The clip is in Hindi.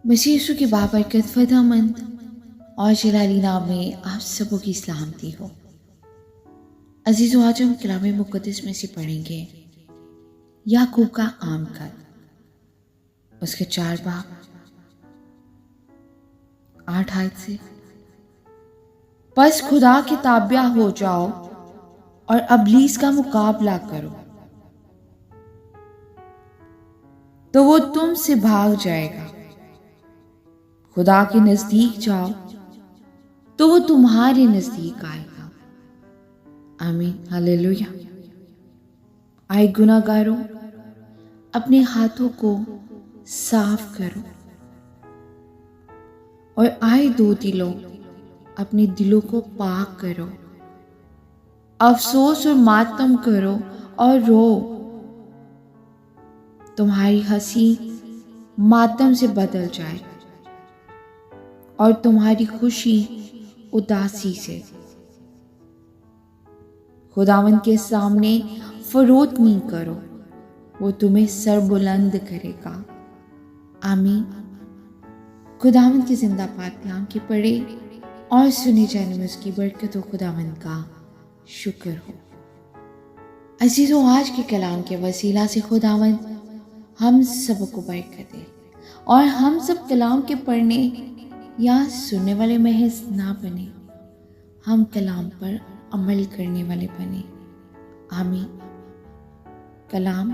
मसीह यीशु की बाबरकत फ़दामंद और जलाली नाम में आप सबों की सलामती हो। अजीज़ों, आज हम कलाम मुक़द्दस में से पढ़ेंगे याकूब का आम खत, उसके 4 बाब 8 आयत से। बस खुदा के ताबिया हो जाओ और अबलीस का मुकाबला करो, तो वो तुमसे भाग जाएगा। खुदा के नजदीक जाओ तो वो तुम्हारे नजदीक आएगा। आमीन, हालेलुया। आए गुनाहगारों, अपने हाथों को साफ करो, और आए दो दिलों, अपने दिलों को पाक करो। अफसोस और मातम करो और रो। तुम्हारी हंसी मातम से बदल जाए और तुम्हारी खुशी उदासी से। खुदावंद के सामने फरोत नहीं करो, वो तुम्हें सर बुलंद करेगा। आमीन। खुदावंद की जिंदा पाक कलाम की पढ़े और सुने जाने में उसकी बरकत हो, खुदावंद का शुक्र हो। अजीजों, आज के कलाम के वसीला से खुदावंद हम सबको बरकत दे और हम सब कलाम के पढ़ने या सुनने वाले महज ना बने, हम कलाम पर अमल करने वाले बने। आमीन। कलाम